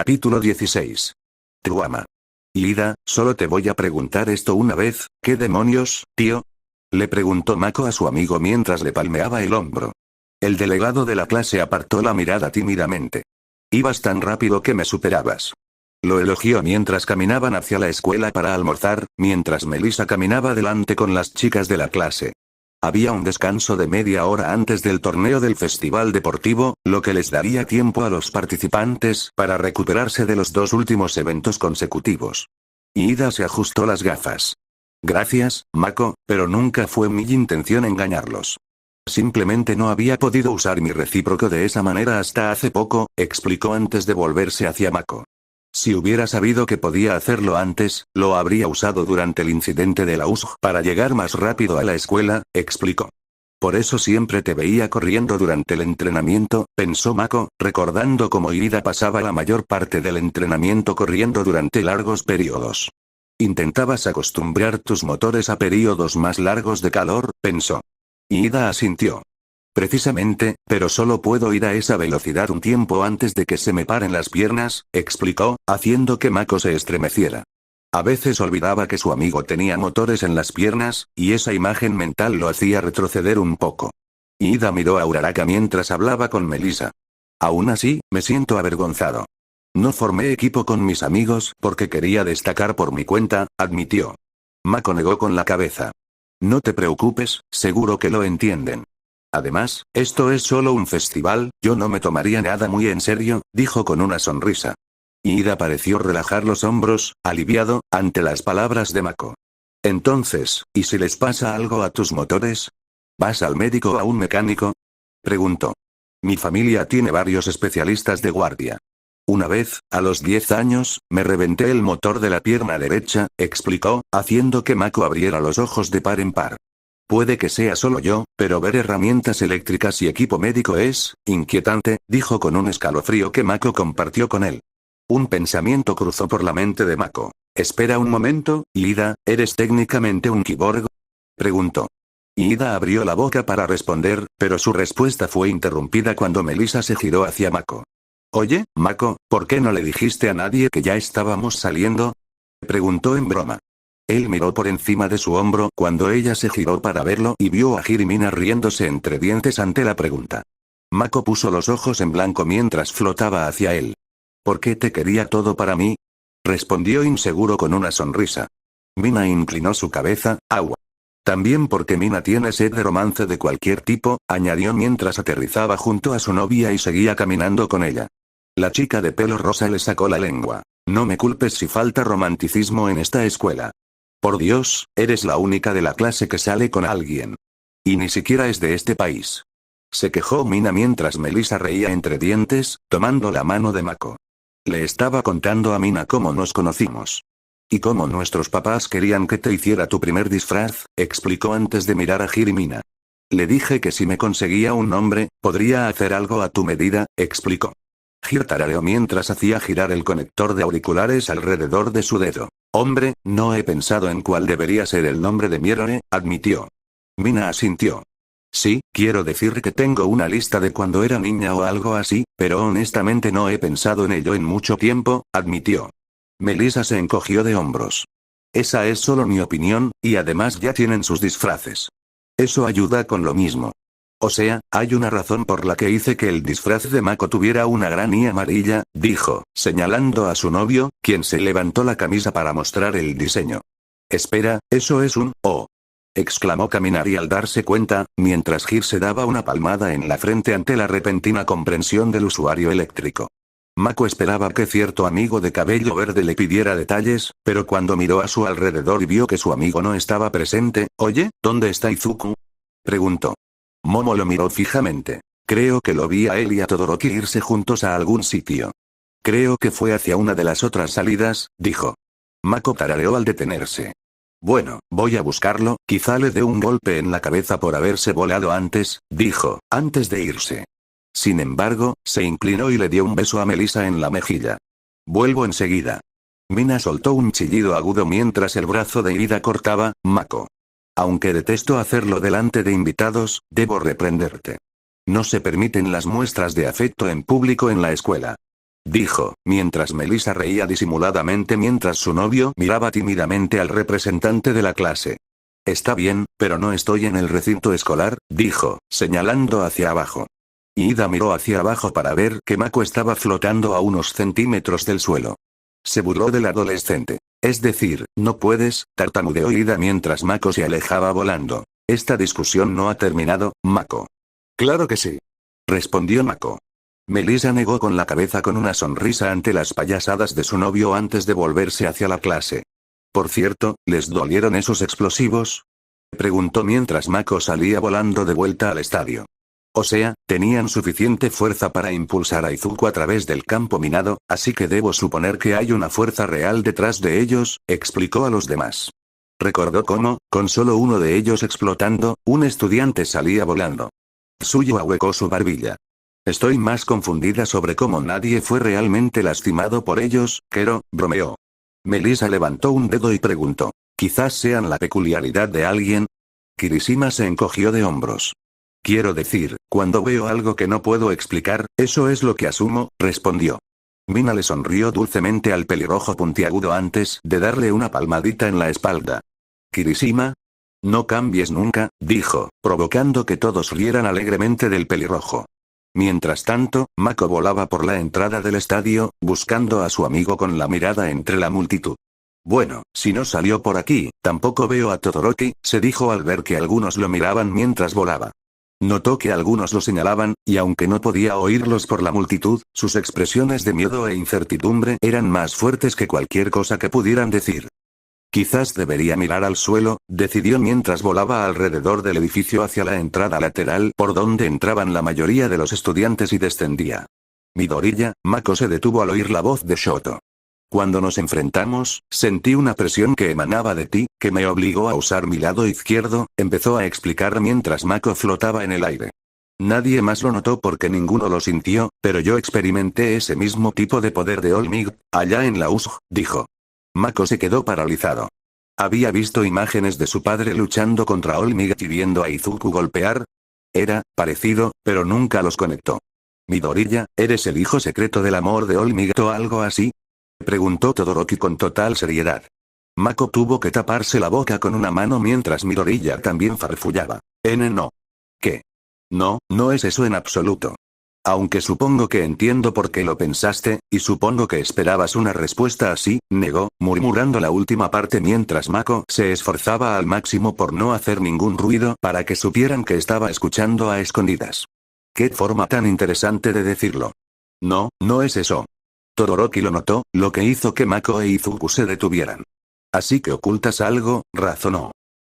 Capítulo 16. Truama. Ida, solo te voy a preguntar esto una vez, ¿qué demonios, tío? Le preguntó Mako a su amigo mientras le palmeaba el hombro. El delegado de la clase apartó la mirada tímidamente. Ibas tan rápido que me superabas. Lo elogió mientras caminaban hacia la escuela para almorzar, mientras Melissa caminaba delante con las chicas de la clase. Había un descanso de media hora antes del torneo del festival deportivo, lo que les daría tiempo a los participantes para recuperarse de los dos últimos eventos consecutivos. Ida se ajustó las gafas. Gracias, Mako, pero nunca fue mi intención engañarlos. Simplemente no había podido usar mi recíproco de esa manera hasta hace poco, explicó antes de volverse hacia Mako. Si hubiera sabido que podía hacerlo antes, lo habría usado durante el incidente de la USG para llegar más rápido a la escuela, explicó. Por eso siempre te veía corriendo durante el entrenamiento, pensó Mako, recordando cómo Ida pasaba la mayor parte del entrenamiento corriendo durante largos periodos. Intentabas acostumbrar tus motores a periodos más largos de calor, pensó. Ida asintió. Precisamente, pero solo puedo ir a esa velocidad un tiempo antes de que se me paren las piernas, explicó, haciendo que Mako se estremeciera. A veces olvidaba que su amigo tenía motores en las piernas, y esa imagen mental lo hacía retroceder un poco. Ida miró a Uraraka mientras hablaba con Melissa. Aún así, me siento avergonzado. No formé equipo con mis amigos porque quería destacar por mi cuenta, admitió. Mako negó con la cabeza. No te preocupes, seguro que lo entienden. Además, esto es solo un festival, yo no me tomaría nada muy en serio, dijo con una sonrisa. Ida pareció relajar los hombros, aliviado, ante las palabras de Mako. Entonces, ¿y si les pasa algo a tus motores? ¿Vas al médico o a un mecánico? Preguntó. Mi familia tiene varios especialistas de guardia. Una vez, a los 10 años, me reventé el motor de la pierna derecha, explicó, haciendo que Mako abriera los ojos de par en par. Puede que sea solo yo, pero ver herramientas eléctricas y equipo médico es inquietante, dijo con un escalofrío que Mako compartió con él. Un pensamiento cruzó por la mente de Mako. Espera un momento, Ida, ¿eres técnicamente un cyborg? Preguntó. Ida abrió la boca para responder, pero su respuesta fue interrumpida cuando Melissa se giró hacia Mako. Oye, Mako, ¿por qué no le dijiste a nadie que ya estábamos saliendo? Preguntó en broma. Él miró por encima de su hombro cuando ella se giró para verlo y vio a Hirimina riéndose entre dientes ante la pregunta. Mako puso los ojos en blanco mientras flotaba hacia él. ¿Por qué te quería todo para mí? Respondió inseguro con una sonrisa. Mina inclinó su cabeza, agua. También porque Mina tiene sed de romance de cualquier tipo, añadió mientras aterrizaba junto a su novia y seguía caminando con ella. La chica de pelo rosa le sacó la lengua. No me culpes si falta romanticismo en esta escuela. Por Dios, eres la única de la clase que sale con alguien. Y ni siquiera es de este país. Se quejó Mina mientras Melissa reía entre dientes, tomando la mano de Mako. Le estaba contando a Mina cómo nos conocimos. Y cómo nuestros papás querían que te hiciera tu primer disfraz, explicó antes de mirar a Hirimina. Le dije que si me conseguía un nombre, podría hacer algo a tu medida, explicó. Hir tarareó mientras hacía girar el conector de auriculares alrededor de su dedo. Hombre, no he pensado en cuál debería ser el nombre de Mierone, admitió. Mina asintió. Sí, quiero decir que tengo una lista de cuando era niña o algo así, pero honestamente no he pensado en ello en mucho tiempo, admitió. Melissa se encogió de hombros. Esa es solo mi opinión, y además ya tienen sus disfraces. Eso ayuda con lo mismo. O sea, hay una razón por la que hice que el disfraz de Mako tuviera una gran I amarilla, dijo, señalando a su novio, quien se levantó la camisa para mostrar el diseño. Espera, eso es un «oh», exclamó Kaminari al darse cuenta, mientras Hir se daba una palmada en la frente ante la repentina comprensión del usuario eléctrico. Mako esperaba que cierto amigo de cabello verde le pidiera detalles, pero cuando miró a su alrededor y vio que su amigo no estaba presente, «Oye, ¿dónde está Izuku?», preguntó. Momo lo miró fijamente. Creo que lo vi a él y a Todoroki irse juntos a algún sitio. Creo que fue hacia una de las otras salidas, dijo. Mako tarareó al detenerse. Bueno, voy a buscarlo, quizá le dé un golpe en la cabeza por haberse volado antes, dijo, antes de irse. Sin embargo, se inclinó y le dio un beso a Melissa en la mejilla. Vuelvo enseguida. Mina soltó un chillido agudo mientras el brazo de Ida cortaba, Mako. Aunque detesto hacerlo delante de invitados, debo reprenderte. No se permiten las muestras de afecto en público en la escuela. dijo, mientras Melissa reía disimuladamente mientras su novio miraba tímidamente al representante de la clase. Está bien, pero no estoy en el recinto escolar, dijo, señalando hacia abajo. Ida miró hacia abajo para ver que Mako estaba flotando a unos centímetros del suelo. Se burló del adolescente. Es decir, no puedes, tartamudeó Ida mientras Mako se alejaba volando. Esta discusión no ha terminado, Mako. Claro que sí. Respondió Mako. Melissa negó con la cabeza con una sonrisa ante las payasadas de su novio antes de volverse hacia la clase. Por cierto, ¿les dolieron esos explosivos? Preguntó mientras Mako salía volando de vuelta al estadio. O sea, tenían suficiente fuerza para impulsar a Izuku a través del campo minado, así que debo suponer que hay una fuerza real detrás de ellos, explicó a los demás. Recordó cómo, con solo uno de ellos explotando, un estudiante salía volando. Tsuyu ahuecó su barbilla. Estoy más confundida sobre cómo nadie fue realmente lastimado por ellos, Kero, bromeó. Melissa levantó un dedo y preguntó. ¿Quizás sean la peculiaridad de alguien? Kirishima se encogió de hombros. Quiero decir, cuando veo algo que no puedo explicar, eso es lo que asumo, respondió. Mina le sonrió dulcemente al pelirrojo puntiagudo antes de darle una palmadita en la espalda. Kirishima. No cambies nunca, dijo, provocando que todos rieran alegremente del pelirrojo. Mientras tanto, Mako volaba por la entrada del estadio, buscando a su amigo con la mirada entre la multitud. Bueno, si no salió por aquí, tampoco veo a Todoroki, se dijo al ver que algunos lo miraban mientras volaba. Notó que algunos lo señalaban, y aunque no podía oírlos por la multitud, sus expresiones de miedo e incertidumbre eran más fuertes que cualquier cosa que pudieran decir. Quizás debería mirar al suelo, decidió mientras volaba alrededor del edificio hacia la entrada lateral por donde entraban la mayoría de los estudiantes y descendía. Midoriya, Mako se detuvo al oír la voz de Shoto. Cuando nos enfrentamos, sentí una presión que emanaba de ti, que me obligó a usar mi lado izquierdo, empezó a explicar mientras Mako flotaba en el aire. Nadie más lo notó porque ninguno lo sintió, pero yo experimenté ese mismo tipo de poder de All Might, allá en la USG, dijo. Mako se quedó paralizado. Había visto imágenes de su padre luchando contra All Might y viendo a Izuku golpear. Era parecido, pero nunca los conectó. Midoriya, ¿eres el hijo secreto del amor de All Might o algo así? Preguntó Todoroki con total seriedad. Mako tuvo que taparse la boca con una mano mientras Midoriya también farfullaba. No. ¿Qué? No, no es eso en absoluto. Aunque supongo que entiendo por qué lo pensaste, y supongo que esperabas una respuesta así, negó, murmurando la última parte mientras Mako se esforzaba al máximo por no hacer ningún ruido para que supieran que estaba escuchando a escondidas. Qué forma tan interesante de decirlo. No, no es eso. Todoroki lo notó, lo que hizo que Mako e Izuku se detuvieran. Así que ocultas algo, razonó.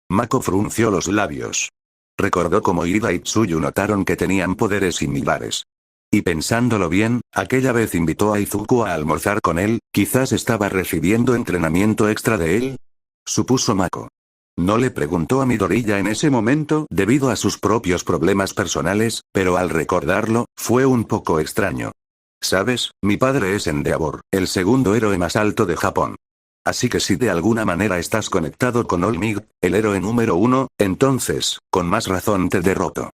Mako frunció los labios. Recordó cómo Ida y Tsuyu notaron que tenían poderes similares. Y pensándolo bien, aquella vez invitó a Izuku a almorzar con él, quizás estaba recibiendo entrenamiento extra de él. Supuso Mako. No le preguntó a Midoriya en ese momento debido a sus propios problemas personales, pero al recordarlo, fue un poco extraño. Sabes, mi padre es Endeavor, el segundo héroe más alto de Japón. Así que si de alguna manera estás conectado con All Might, el héroe número 1, entonces, con más razón te derroto.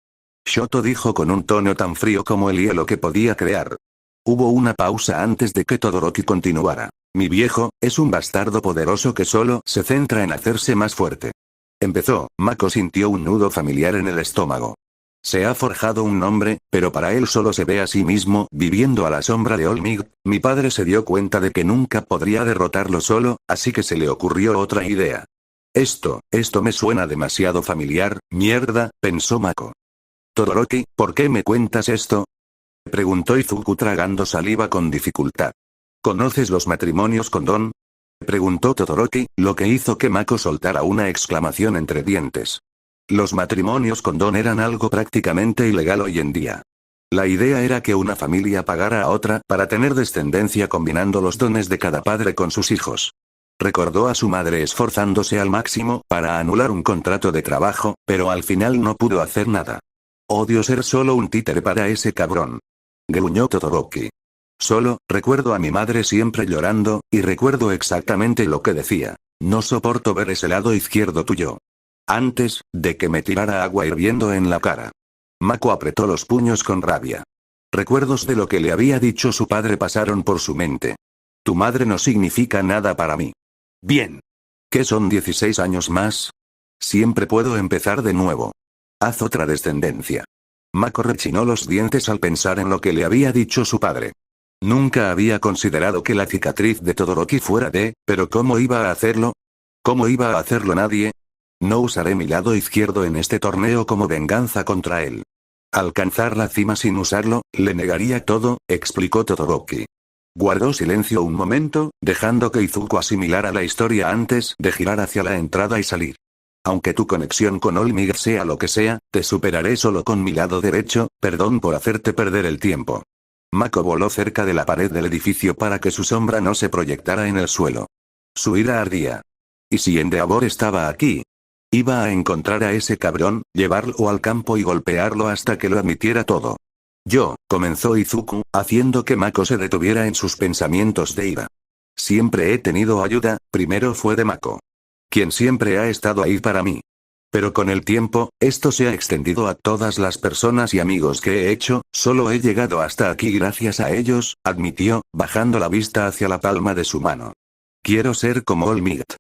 Shoto dijo con un tono tan frío como el hielo que podía crear. Hubo una pausa antes de que Todoroki continuara. Mi viejo, es un bastardo poderoso que solo se centra en hacerse más fuerte. Empezó, Mako sintió un nudo familiar en el estómago. Se ha forjado un nombre, pero para él solo se ve a sí mismo viviendo a la sombra de All Might. Mi padre se dio cuenta de que nunca podría derrotarlo solo, así que se le ocurrió otra idea. Esto me suena demasiado familiar, mierda, pensó Mako. Todoroki, ¿por qué me cuentas esto? Preguntó Izuku tragando saliva con dificultad. ¿Conoces los matrimonios condón? Preguntó Todoroki, lo que hizo que Mako soltara una exclamación entre dientes. Los matrimonios condón eran algo prácticamente ilegal hoy en día. La idea era que una familia pagara a otra para tener descendencia combinando los dones de cada padre con sus hijos. Recordó a su madre esforzándose al máximo para anular un contrato de trabajo, pero al final no pudo hacer nada. Odio ser solo un títere para ese cabrón. Gruñó Todoroki. Solo, recuerdo a mi madre siempre llorando, y recuerdo exactamente lo que decía. No soporto ver ese lado izquierdo tuyo. Antes de que me tirara agua hirviendo en la cara. Mako apretó los puños con rabia. Recuerdos de lo que le había dicho su padre pasaron por su mente. Tu madre no significa nada para mí. Bien. ¿Qué son 16 años más? Siempre puedo empezar de nuevo. Haz otra descendencia. Mako rechinó los dientes al pensar en lo que le había dicho su padre. Nunca había considerado que la cicatriz de Todoroki fuera pero ¿cómo iba a hacerlo? ¿Cómo iba a hacerlo nadie? No usaré mi lado izquierdo en este torneo como venganza contra él. Alcanzar la cima sin usarlo, le negaría todo, explicó Todoroki. Guardó silencio un momento, dejando que Izuku asimilara la historia antes de girar hacia la entrada y salir. Aunque tu conexión con Olmig sea lo que sea, te superaré solo con mi lado derecho, perdón por hacerte perder el tiempo. Mako voló cerca de la pared del edificio para que su sombra no se proyectara en el suelo. Su ira ardía. ¿Y si Endeavor estaba aquí? Iba a encontrar a ese cabrón, llevarlo al campo y golpearlo hasta que lo admitiera todo. Comenzó Izuku, haciendo que Mako se detuviera en sus pensamientos de ira. Siempre he tenido ayuda, primero fue de Mako. Quien siempre ha estado ahí para mí. Pero con el tiempo, esto se ha extendido a todas las personas y amigos que he hecho, solo he llegado hasta aquí gracias a ellos, admitió, bajando la vista hacia la palma de su mano. Quiero ser como All Might.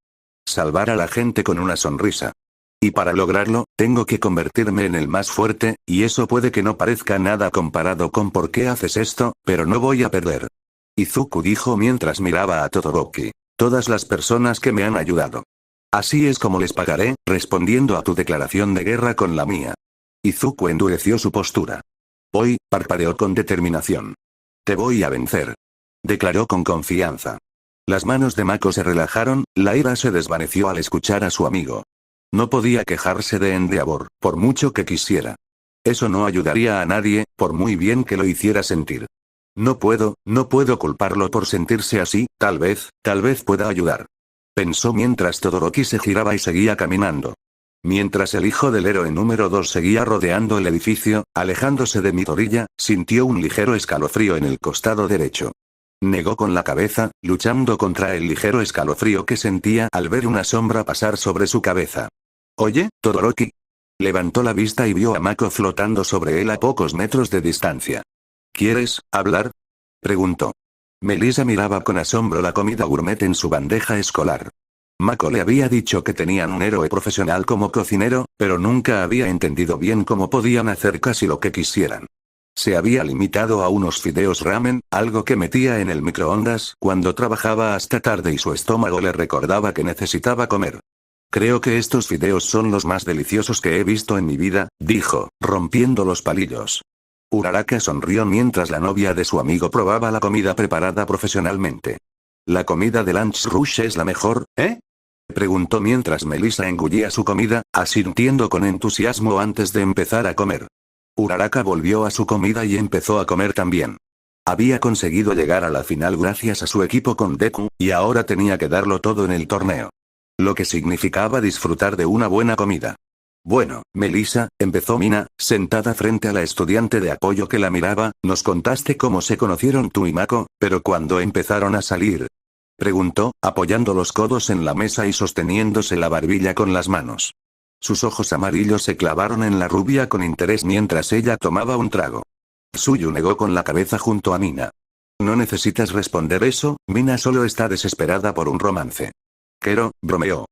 Salvar a la gente con una sonrisa. Y para lograrlo, tengo que convertirme en el más fuerte, y eso puede que no parezca nada comparado con por qué haces esto, pero no voy a perder. Izuku dijo mientras miraba a Todoroki. Todas las personas que me han ayudado. Así es como les pagaré, respondiendo a tu declaración de guerra con la mía. Izuku endureció su postura. Hoy, parpadeó con determinación. Te voy a vencer. Declaró con confianza. Las manos de Mako se relajaron, la ira se desvaneció al escuchar a su amigo. No podía quejarse de Endeavor, por mucho que quisiera. Eso no ayudaría a nadie, por muy bien que lo hiciera sentir. No puedo culparlo por sentirse así, tal vez pueda ayudar. Pensó mientras Todoroki se giraba y seguía caminando. Mientras el hijo del héroe número 2 seguía rodeando el edificio, alejándose de Midoriya, sintió un ligero escalofrío en el costado derecho. Negó con la cabeza, luchando contra el ligero escalofrío que sentía al ver una sombra pasar sobre su cabeza. Oye, Todoroki. Levantó la vista y vio a Mako flotando sobre él a pocos metros de distancia. ¿Quieres hablar? Preguntó. Melissa miraba con asombro la comida gourmet en su bandeja escolar. Mako le había dicho que tenían un héroe profesional como cocinero, pero nunca había entendido bien cómo podían hacer casi lo que quisieran. Se había limitado a unos fideos ramen, algo que metía en el microondas cuando trabajaba hasta tarde y su estómago le recordaba que necesitaba comer. Creo que estos fideos son los más deliciosos que he visto en mi vida, dijo, rompiendo los palillos. Uraraka sonrió mientras la novia de su amigo probaba la comida preparada profesionalmente. ¿La comida de Lunch Rush es la mejor, eh? Preguntó mientras Melissa engullía su comida, asintiendo con entusiasmo antes de empezar a comer. Uraraka volvió a su comida y empezó a comer también. Había conseguido llegar a la final gracias a su equipo con Deku, y ahora tenía que darlo todo en el torneo. Lo que significaba disfrutar de una buena comida. Bueno, Melissa, empezó Mina, sentada frente a la estudiante de apoyo que la miraba, nos contaste cómo se conocieron tú y Mako, pero cuando empezaron a salir. Preguntó, apoyando los codos en la mesa y sosteniéndose la barbilla con las manos. Sus ojos amarillos se clavaron en la rubia con interés mientras ella tomaba un trago. Suyu negó con la cabeza junto a Mina. No necesitas responder eso, Mina solo está desesperada por un romance. Kero, bromeó.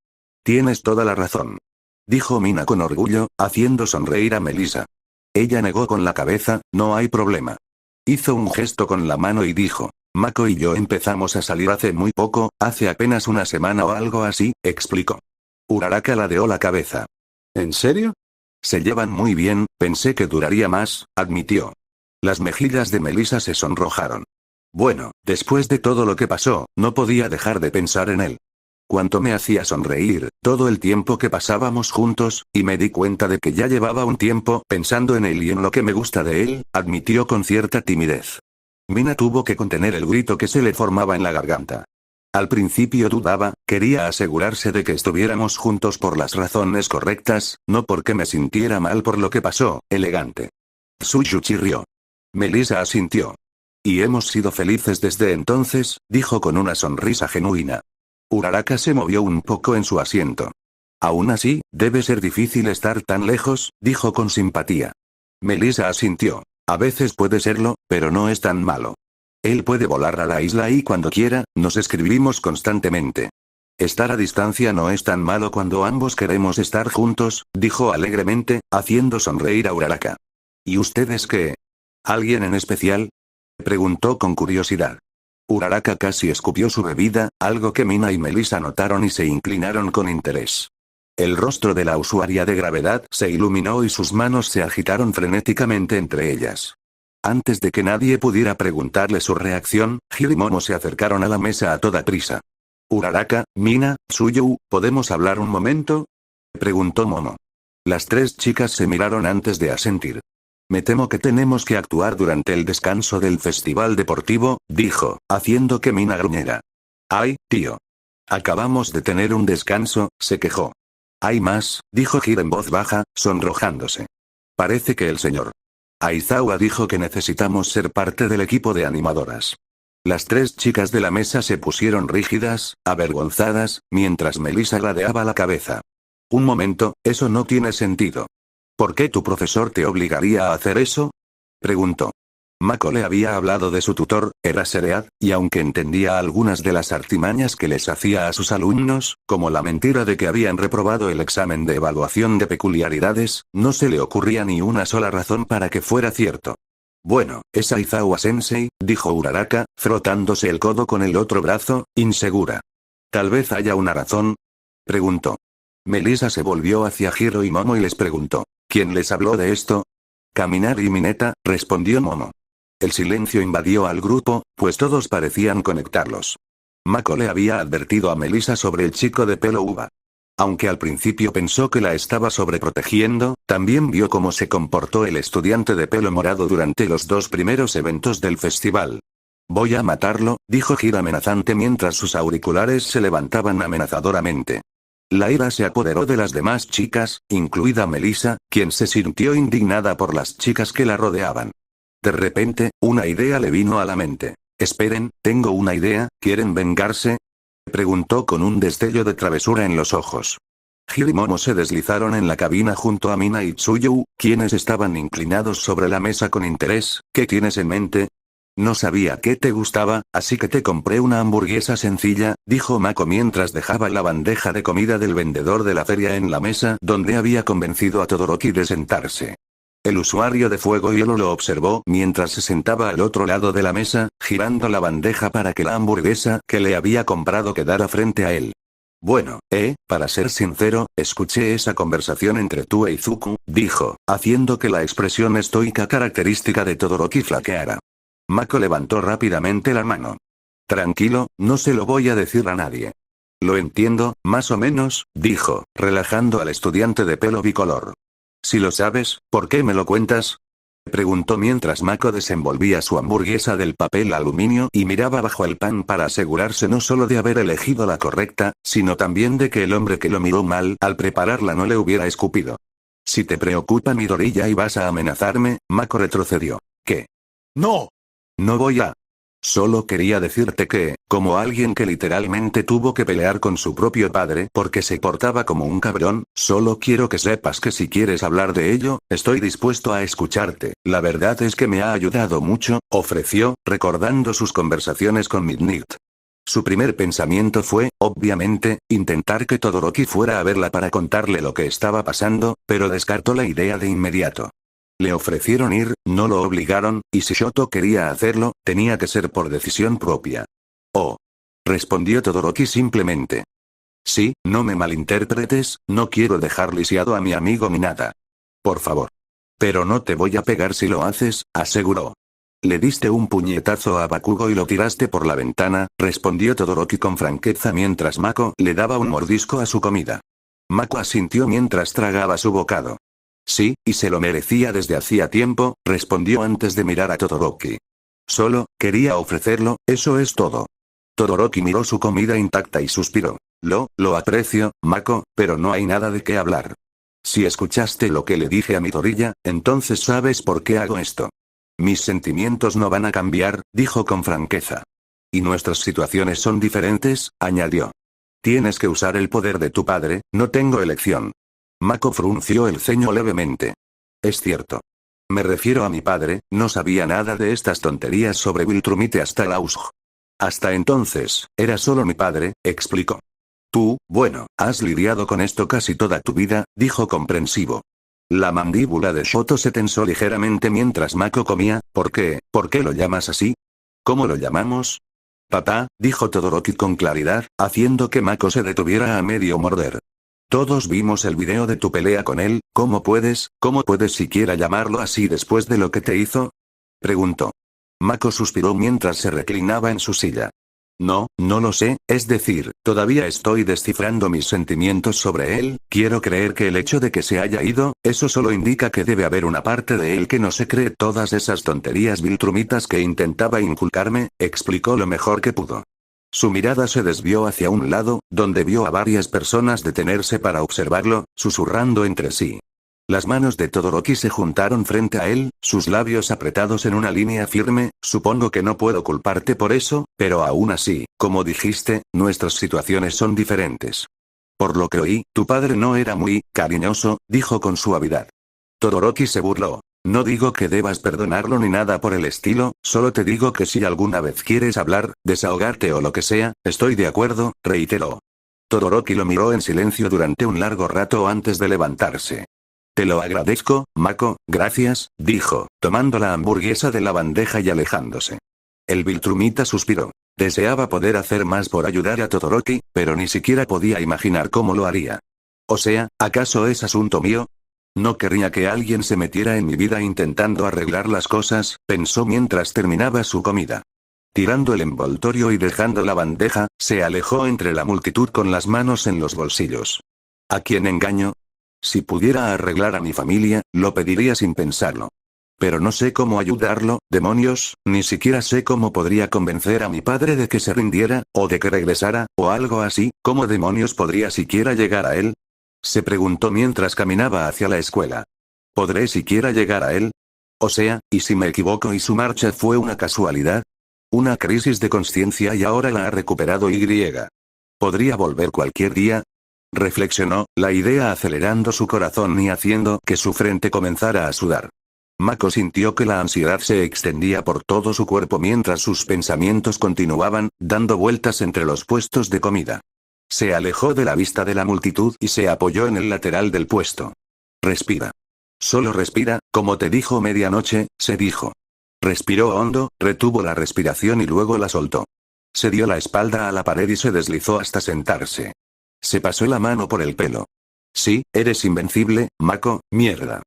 Tienes toda la razón. Dijo Mina con orgullo, haciendo sonreír a Melissa. Ella negó con la cabeza, no hay problema. Hizo un gesto con la mano y dijo, Mako y yo empezamos a salir hace muy poco, hace apenas una semana o algo así, explicó. Uraraka ladeó la cabeza. ¿En serio? Se llevan muy bien, pensé que duraría más, admitió. Las mejillas de Melissa se sonrojaron. Bueno, después de todo lo que pasó, no podía dejar de pensar en él. Cuánto me hacía sonreír, todo el tiempo que pasábamos juntos, y me di cuenta de que ya llevaba un tiempo pensando en él y en lo que me gusta de él, admitió con cierta timidez. Mina tuvo que contener el grito que se le formaba en la garganta. Al principio dudaba, quería asegurarse de que estuviéramos juntos por las razones correctas, no porque me sintiera mal por lo que pasó, elegante. Suyu chirrió. Melissa asintió. Y hemos sido felices desde entonces, dijo con una sonrisa genuina. Uraraka se movió un poco en su asiento. Aún así, debe ser difícil estar tan lejos, dijo con simpatía. Melissa asintió. A veces puede serlo, pero no es tan malo. Él puede volar a la isla y cuando quiera, nos escribimos constantemente. Estar a distancia no es tan malo cuando ambos queremos estar juntos, dijo alegremente, haciendo sonreír a Uraraka. ¿Y ustedes qué? ¿Alguien en especial? Preguntó con curiosidad. Uraraka casi escupió su bebida, algo que Mina y Melissa notaron y se inclinaron con interés. El rostro de la usuaria de gravedad se iluminó y sus manos se agitaron frenéticamente entre ellas. Antes de que nadie pudiera preguntarle su reacción, Hiro y Momo se acercaron a la mesa a toda prisa. Uraraka, Mina, Tsuyu, ¿podemos hablar un momento? Preguntó Momo. Las tres chicas se miraron antes de asentir. Me temo que tenemos que actuar durante el descanso del festival deportivo, dijo, haciendo que Mina gruñera. Ay, tío. Acabamos de tener un descanso, se quejó. Hay más, dijo Hiro en voz baja, sonrojándose. Parece que el señor Aizawa dijo que necesitamos ser parte del equipo de animadoras. Las tres chicas de la mesa se pusieron rígidas, avergonzadas, mientras Melissa ladeaba la cabeza. Un momento, eso no tiene sentido. ¿Por qué tu profesor te obligaría a hacer eso? Preguntó. Mako le había hablado de su tutor, Eraseread, y aunque entendía algunas de las artimañas que les hacía a sus alumnos, como la mentira de que habían reprobado el examen de evaluación de peculiaridades, no se le ocurría ni una sola razón para que fuera cierto. Bueno, es Aizawa-sensei, dijo Uraraka, frotándose el codo con el otro brazo, insegura. ¿Tal vez haya una razón? Preguntó. Melissa se volvió hacia Hiro y Momo y les preguntó. ¿Quién les habló de esto? Kaminari y Mineta, respondió Momo. El silencio invadió al grupo, pues todos parecían conectarlos. Mako le había advertido a Melissa sobre el chico de pelo uva. Aunque al principio pensó que la estaba sobreprotegiendo, también vio cómo se comportó el estudiante de pelo morado durante los dos primeros eventos del festival. Voy a matarlo, dijo Hiro amenazante mientras sus auriculares se levantaban amenazadoramente. La ira se apoderó de las demás chicas, incluida Melissa, quien se sintió indignada por las chicas que la rodeaban. De repente, una idea le vino a la mente. Esperen, tengo una idea, ¿quieren vengarse? Preguntó con un destello de travesura en los ojos. Hiro y Momo se deslizaron en la cabina junto a Mina y Tsuyu, quienes estaban inclinados sobre la mesa con interés. ¿Qué tienes en mente? No sabía qué te gustaba, así que te compré una hamburguesa sencilla, dijo Mako mientras dejaba la bandeja de comida del vendedor de la feria en la mesa donde había convencido a Todoroki de sentarse. El usuario de fuego hielo lo observó mientras se sentaba al otro lado de la mesa, girando la bandeja para que la hamburguesa que le había comprado quedara frente a él. Bueno, para ser sincero, escuché esa conversación entre tú e Izuku, dijo, haciendo que la expresión estoica característica de Todoroki flaqueara. Mako levantó rápidamente la mano. Tranquilo, no se lo voy a decir a nadie. Lo entiendo, más o menos, dijo, relajando al estudiante de pelo bicolor. Si lo sabes, ¿por qué me lo cuentas? Preguntó mientras Mako desenvolvía su hamburguesa del papel aluminio y miraba bajo el pan para asegurarse no solo de haber elegido la correcta, sino también de que el hombre que lo miró mal al prepararla no le hubiera escupido. Si te preocupa mi dorilla y vas a amenazarme, Mako retrocedió. ¿Qué? No. No voy a. Solo quería decirte que, como alguien que literalmente tuvo que pelear con su propio padre porque se portaba como un cabrón, solo quiero que sepas que si quieres hablar de ello, estoy dispuesto a escucharte. La verdad es que me ha ayudado mucho, ofreció, recordando sus conversaciones con Midnight. Su primer pensamiento fue, obviamente, intentar que Todoroki fuera a verla para contarle lo que estaba pasando, pero descartó la idea de inmediato. Le ofrecieron ir, no lo obligaron, y si Shoto quería hacerlo, tenía que ser por decisión propia. Oh. Respondió Todoroki simplemente. Sí, no me malinterpretes, no quiero dejar lisiado a mi amigo Minata. Por favor. Pero no te voy a pegar si lo haces, aseguró. Le diste un puñetazo a Bakugo y lo tiraste por la ventana, respondió Todoroki con franqueza mientras Mako le daba un mordisco a su comida. Mako asintió mientras tragaba su bocado. Sí, y se lo merecía desde hacía tiempo, respondió antes de mirar a Todoroki. Solo, quería ofrecerlo, eso es todo. Todoroki miró su comida intacta y suspiró. Lo aprecio, Mako, pero no hay nada de qué hablar. Si escuchaste lo que le dije a mi dorilla, entonces sabes por qué hago esto. Mis sentimientos no van a cambiar, dijo con franqueza. Y nuestras situaciones son diferentes, añadió. Tienes que usar el poder de tu padre, no tengo elección. Mako frunció el ceño levemente. Es cierto. Me refiero a mi padre, no sabía nada de estas tonterías sobre Viltrumite hasta el Ausg. Hasta entonces, era solo mi padre, explicó. Tú, bueno, has lidiado con esto casi toda tu vida, dijo comprensivo. La mandíbula de Shoto se tensó ligeramente mientras Mako comía. ¿Por qué? ¿Por qué lo llamas así? ¿Cómo lo llamamos? Papá, dijo Todoroki con claridad, haciendo que Mako se detuviera a medio morder. Todos vimos el video de tu pelea con él, cómo puedes siquiera llamarlo así después de lo que te hizo? Preguntó. Mako suspiró mientras se reclinaba en su silla. No, no lo sé, es decir, todavía estoy descifrando mis sentimientos sobre él. Quiero creer que el hecho de que se haya ido, eso solo indica que debe haber una parte de él que no se cree todas esas tonterías viltrumitas que intentaba inculcarme, explicó lo mejor que pudo. Su mirada se desvió hacia un lado, donde vio a varias personas detenerse para observarlo, susurrando entre sí. Las manos de Todoroki se juntaron frente a él, sus labios apretados en una línea firme. Supongo que no puedo culparte por eso, pero aún así, como dijiste, nuestras situaciones son diferentes. Por lo que oí, tu padre no era muy cariñoso, dijo con suavidad. Todoroki se burló. No digo que debas perdonarlo ni nada por el estilo, solo te digo que si alguna vez quieres hablar, desahogarte o lo que sea, estoy de acuerdo, reiteró. Todoroki lo miró en silencio durante un largo rato antes de levantarse. Te lo agradezco, Mako, gracias, dijo, tomando la hamburguesa de la bandeja y alejándose. El Viltrumita suspiró. Deseaba poder hacer más por ayudar a Todoroki, pero ni siquiera podía imaginar cómo lo haría. O sea, ¿acaso es asunto mío? No querría que alguien se metiera en mi vida intentando arreglar las cosas, pensó mientras terminaba su comida. Tirando el envoltorio y dejando la bandeja, se alejó entre la multitud con las manos en los bolsillos. ¿A quién engaño? Si pudiera arreglar a mi familia, lo pediría sin pensarlo. Pero no sé cómo ayudarlo, demonios, ni siquiera sé cómo podría convencer a mi padre de que se rindiera, o de que regresara, o algo así. ¿Cómo demonios podría siquiera llegar a él? Se preguntó mientras caminaba hacia la escuela. ¿Podré siquiera llegar a él? O sea, ¿y si me equivoco y su marcha fue una casualidad? Una crisis de conciencia y ahora la ha recuperado Y. ¿Podría volver cualquier día? Reflexionó, la idea acelerando su corazón y haciendo que su frente comenzara a sudar. Mako sintió que la ansiedad se extendía por todo su cuerpo mientras sus pensamientos continuaban, dando vueltas entre los puestos de comida. Se alejó de la vista de la multitud y se apoyó en el lateral del puesto. Respira. Solo respira, como te dijo medianoche, se dijo. Respiró hondo, retuvo la respiración y luego la soltó. Se dio la espalda a la pared y se deslizó hasta sentarse. Se pasó la mano por el pelo. Sí, eres invencible, Mako, mierda.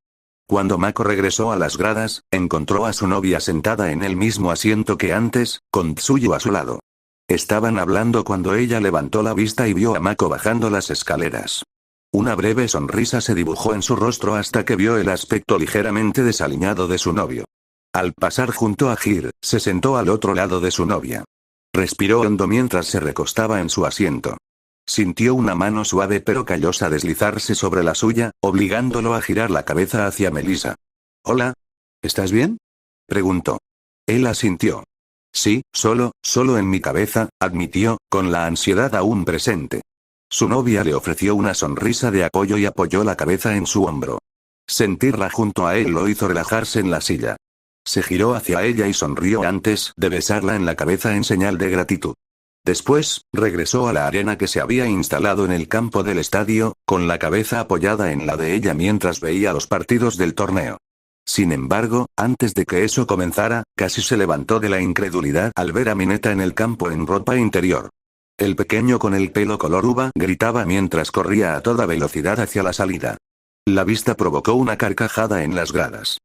Cuando Mako regresó a las gradas, encontró a su novia sentada en el mismo asiento que antes, con Tsuyu a su lado. Estaban hablando cuando ella levantó la vista y vio a Mako bajando las escaleras. Una breve sonrisa se dibujó en su rostro hasta que vio el aspecto ligeramente desaliñado de su novio. Al pasar junto a Hir, se sentó al otro lado de su novia. Respiró hondo mientras se recostaba en su asiento. Sintió una mano suave pero callosa deslizarse sobre la suya, obligándolo a girar la cabeza hacia Melissa. «Hola. ¿Estás bien?», preguntó. Él asintió. «Sí, solo en mi cabeza», admitió, con la ansiedad aún presente. Su novia le ofreció una sonrisa de apoyo y apoyó la cabeza en su hombro. Sentirla junto a él lo hizo relajarse en la silla. Se giró hacia ella y sonrió antes de besarla en la cabeza en señal de gratitud. Después, regresó a la arena que se había instalado en el campo del estadio, con la cabeza apoyada en la de ella mientras veía los partidos del torneo. Sin embargo, antes de que eso comenzara, casi se levantó de la incredulidad al ver a Mineta en el campo en ropa interior. El pequeño con el pelo color uva gritaba mientras corría a toda velocidad hacia la salida. La vista provocó una carcajada en las gradas.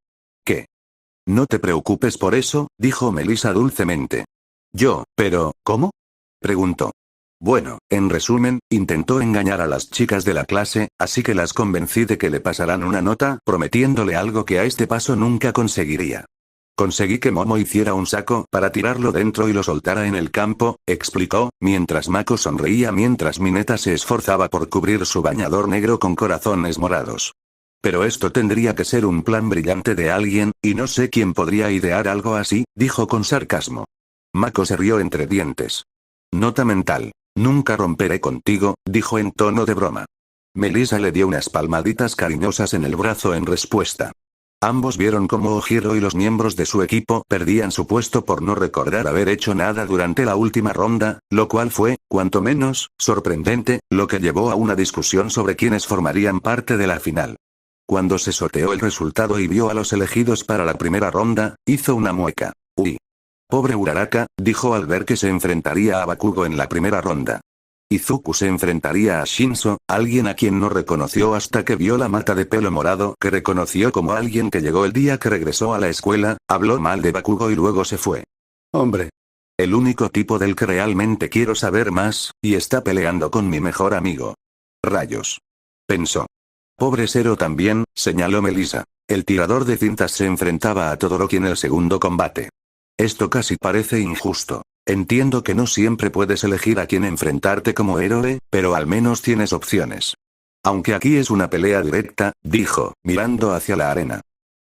«¿Qué? No te preocupes por eso», dijo Melissa dulcemente. «Pero, ¿cómo?», preguntó. Bueno, en resumen, intentó engañar a las chicas de la clase, así que las convencí de que le pasarán una nota, prometiéndole algo que a este paso nunca conseguiría. Conseguí que Momo hiciera un saco para tirarlo dentro y lo soltara en el campo, explicó, mientras Mako sonreía mientras Mineta se esforzaba por cubrir su bañador negro con corazones morados. Pero esto tendría que ser un plan brillante de alguien, y no sé quién podría idear algo así, dijo con sarcasmo. Mako se rió entre dientes. Nota mental. Nunca romperé contigo, dijo en tono de broma. Melissa le dio unas palmaditas cariñosas en el brazo en respuesta. Ambos vieron cómo Ojiro y los miembros de su equipo perdían su puesto por no recordar haber hecho nada durante la última ronda, lo cual fue, cuanto menos, sorprendente, lo que llevó a una discusión sobre quiénes formarían parte de la final. Cuando se sorteó el resultado y vio a los elegidos para la primera ronda, hizo una mueca. Uy. Pobre Uraraka, dijo al ver que se enfrentaría a Bakugo en la primera ronda. Izuku se enfrentaría a Shinso, alguien a quien no reconoció hasta que vio la mata de pelo morado que reconoció como alguien que llegó el día que regresó a la escuela, habló mal de Bakugo y luego se fue. Hombre. El único tipo del que realmente quiero saber más, y está peleando con mi mejor amigo. Rayos. Pensó. Pobre Zero también, señaló Melissa. El tirador de cintas se enfrentaba a Todoroki en el segundo combate. Esto casi parece injusto. Entiendo que no siempre puedes elegir a quién enfrentarte como héroe, pero al menos tienes opciones. Aunque aquí es una pelea directa, dijo, mirando hacia la arena.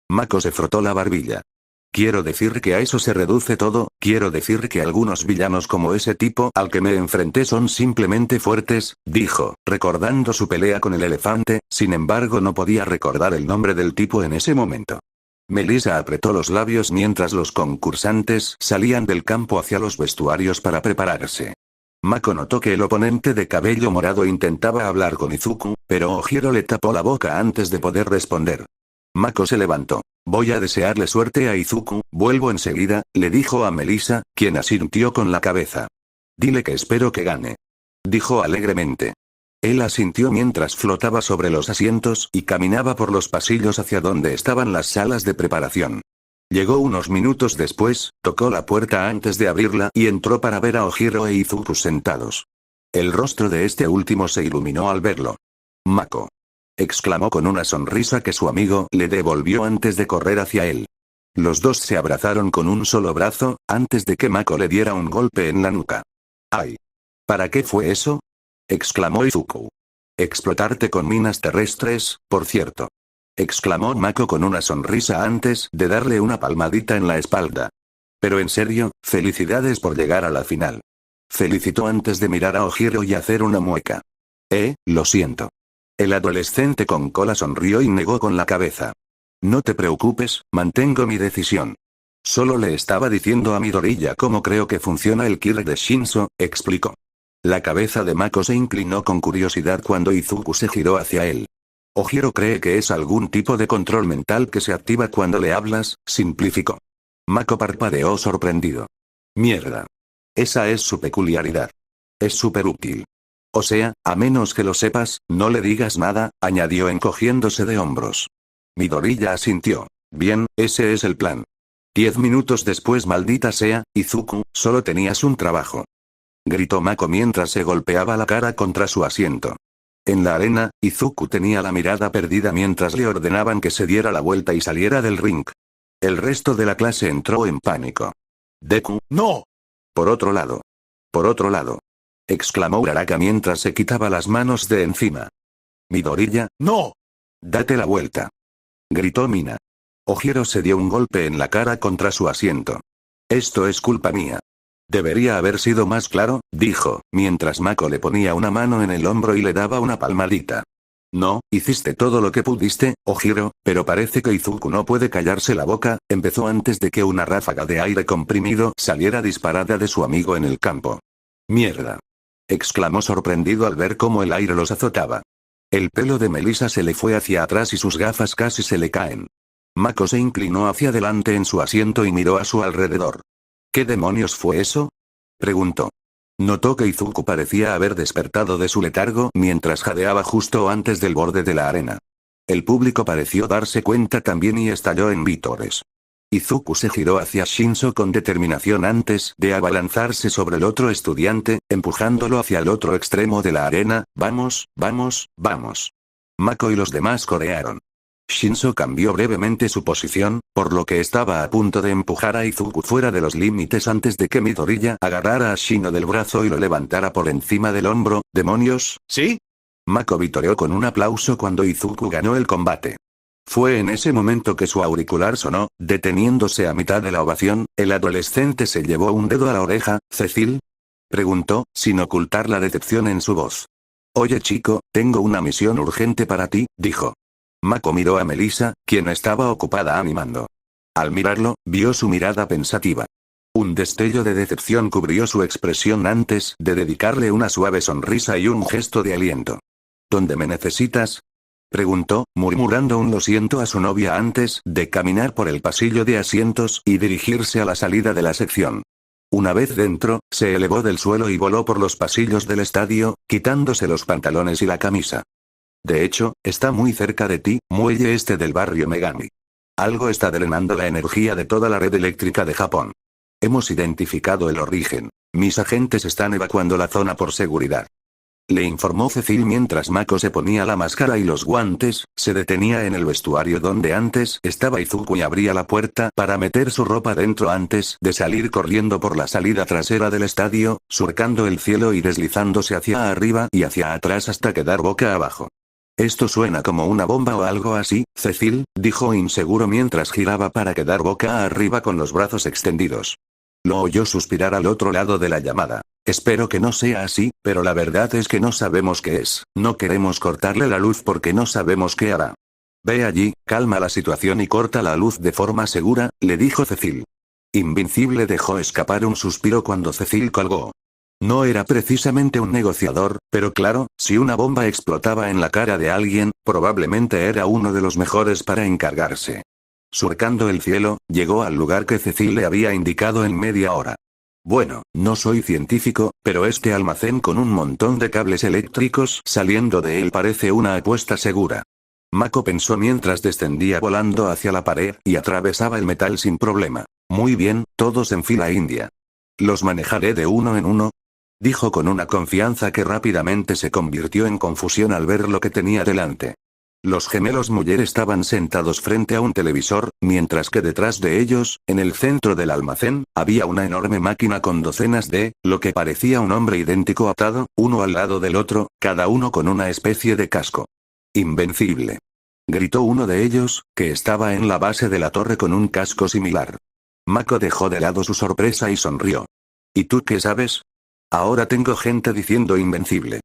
Mako se frotó la barbilla. Quiero decir que a eso se reduce todo, quiero decir que algunos villanos como ese tipo al que me enfrenté son simplemente fuertes, dijo, recordando su pelea con el elefante, sin embargo no podía recordar el nombre del tipo en ese momento. Melissa apretó los labios mientras los concursantes salían del campo hacia los vestuarios para prepararse. Mako notó que el oponente de cabello morado intentaba hablar con Izuku, pero Ojiro le tapó la boca antes de poder responder. Mako se levantó. Voy a desearle suerte a Izuku, vuelvo enseguida, le dijo a Melissa, quien asintió con la cabeza. Dile que espero que gane. Dijo alegremente. Él asintió mientras flotaba sobre los asientos y caminaba por los pasillos hacia donde estaban las salas de preparación. Llegó unos minutos después, tocó la puerta antes de abrirla y entró para ver a Ojiro e Izuku sentados. El rostro de este último se iluminó al verlo. Mako. Exclamó con una sonrisa que su amigo le devolvió antes de correr hacia él. Los dos se abrazaron con un solo brazo, antes de que Mako le diera un golpe en la nuca. ¡Ay! ¿Para qué fue eso? Exclamó Izuku. Explotarte con minas terrestres, por cierto. Exclamó Mako con una sonrisa antes de darle una palmadita en la espalda. Pero en serio, felicidades por llegar a la final. Felicitó antes de mirar a Ojiro y hacer una mueca. Lo siento. El adolescente con cola sonrió y negó con la cabeza. No te preocupes, mantengo mi decisión. Solo le estaba diciendo a Midoriya cómo creo que funciona el Killer de Shinso, explicó. La cabeza de Mako se inclinó con curiosidad cuando Izuku se giró hacia él. Ojiro cree que es algún tipo de control mental que se activa cuando le hablas, simplificó. Mako parpadeó sorprendido. Mierda. Esa es su peculiaridad. Es súper útil. O sea, a menos que lo sepas, no le digas nada, añadió encogiéndose de hombros. Midoriya asintió. Bien, ese es el plan. 10 minutos después, maldita sea, Izuku, solo tenías un trabajo. Gritó Mako mientras se golpeaba la cara contra su asiento. En la arena, Izuku tenía la mirada perdida mientras le ordenaban que se diera la vuelta y saliera del ring. El resto de la clase entró en pánico. Deku, ¡no! Por otro lado, exclamó Uraraka mientras se quitaba las manos de encima. Midoriya, ¡no! Date la vuelta. Gritó Mina. Ojiro se dio un golpe en la cara contra su asiento. Esto es culpa mía. Debería haber sido más claro, dijo, mientras Mako le ponía una mano en el hombro y le daba una palmadita. No, hiciste todo lo que pudiste, Ojiro, pero parece que Izuku no puede callarse la boca, empezó antes de que una ráfaga de aire comprimido saliera disparada de su amigo en el campo. Mierda. Exclamó sorprendido al ver cómo el aire los azotaba. El pelo de Melissa se le fue hacia atrás y sus gafas casi se le caen. Mako se inclinó hacia adelante en su asiento y miró a su alrededor. ¿Qué demonios fue eso? Preguntó. Notó que Izuku parecía haber despertado de su letargo mientras jadeaba justo antes del borde de la arena. El público pareció darse cuenta también y estalló en vítores. Izuku se giró hacia Shinso con determinación antes de abalanzarse sobre el otro estudiante, empujándolo hacia el otro extremo de la arena. Vamos, vamos, vamos. Mako y los demás corearon. Shinso cambió brevemente su posición, por lo que estaba a punto de empujar a Izuku fuera de los límites antes de que Midoriya agarrara a Shino del brazo y lo levantara por encima del hombro. ¿Demonios? ¿Sí? Mako vitoreó con un aplauso cuando Izuku ganó el combate. Fue en ese momento que su auricular sonó, deteniéndose a mitad de la ovación. El adolescente se llevó un dedo a la oreja. ¿Cecil? Preguntó, sin ocultar la decepción en su voz. Oye chico, tengo una misión urgente para ti, dijo. Mako miró a Melissa, quien estaba ocupada animando. Al mirarlo, vio su mirada pensativa. Un destello de decepción cubrió su expresión antes de dedicarle una suave sonrisa y un gesto de aliento. ¿Dónde me necesitas?, preguntó, murmurando un lo siento a su novia antes de caminar por el pasillo de asientos y dirigirse a la salida de la sección. Una vez dentro, se elevó del suelo y voló por los pasillos del estadio, quitándose los pantalones y la camisa. De hecho, está muy cerca de ti, muelle este del barrio Megami. Algo está drenando la energía de toda la red eléctrica de Japón. Hemos identificado el origen. Mis agentes están evacuando la zona por seguridad. Le informó Cecil mientras Mako se ponía la máscara y los guantes, se detenía en el vestuario donde antes estaba Izuku y abría la puerta para meter su ropa dentro antes de salir corriendo por la salida trasera del estadio, surcando el cielo y deslizándose hacia arriba y hacia atrás hasta quedar boca abajo. Esto suena como una bomba o algo así, Cecil, dijo inseguro mientras giraba para quedar boca arriba con los brazos extendidos. Lo oyó suspirar al otro lado de la llamada. Espero que no sea así, pero la verdad es que no sabemos qué es. No queremos cortarle la luz porque no sabemos qué hará. Ve allí, calma la situación y corta la luz de forma segura, le dijo Cecil. Invincible dejó escapar un suspiro cuando Cecil colgó. No era precisamente un negociador, pero claro, si una bomba explotaba en la cara de alguien, probablemente era uno de los mejores para encargarse. Surcando el cielo, llegó al lugar que Cecil le había indicado en media hora. Bueno, no soy científico, pero este almacén con un montón de cables eléctricos saliendo de él parece una apuesta segura. Mako pensó mientras descendía volando hacia la pared y atravesaba el metal sin problema. Muy bien, todos en fila india. Los manejaré de uno en uno, dijo con una confianza que rápidamente se convirtió en confusión al ver lo que tenía delante. Los gemelos Muller estaban sentados frente a un televisor, mientras que detrás de ellos, en el centro del almacén, había una enorme máquina con docenas de, lo que parecía un hombre idéntico atado, uno al lado del otro, cada uno con una especie de casco. Invencible. Gritó uno de ellos, que estaba en la base de la torre con un casco similar. Mako dejó de lado su sorpresa y sonrió. ¿Y tú qué sabes? Ahora tengo gente diciendo invencible.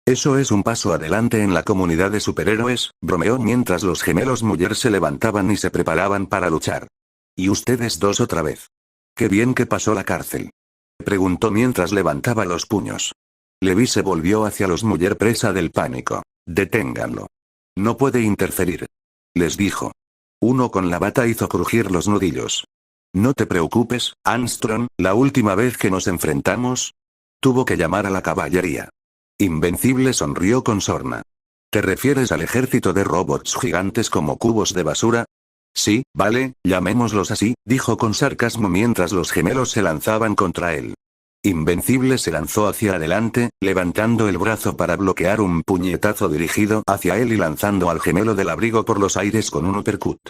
Eso es un paso adelante en la comunidad de superhéroes, bromeó mientras los gemelos Muller se levantaban y se preparaban para luchar. ¿Y ustedes dos otra vez? Qué bien que pasó la cárcel. Preguntó mientras levantaba los puños. Levi se volvió hacia los Muller presa del pánico. Deténganlo. No puede interferir. Les dijo. Uno con la bata hizo crujir los nudillos. No te preocupes, Armstrong, la última vez que nos enfrentamos, tuvo que llamar a la caballería. Invencible sonrió con sorna. ¿Te refieres al ejército de robots gigantes como cubos de basura? Sí, vale, llamémoslos así, dijo con sarcasmo mientras los gemelos se lanzaban contra él. Invencible se lanzó hacia adelante, levantando el brazo para bloquear un puñetazo dirigido hacia él y lanzando al gemelo del abrigo por los aires con un uppercut.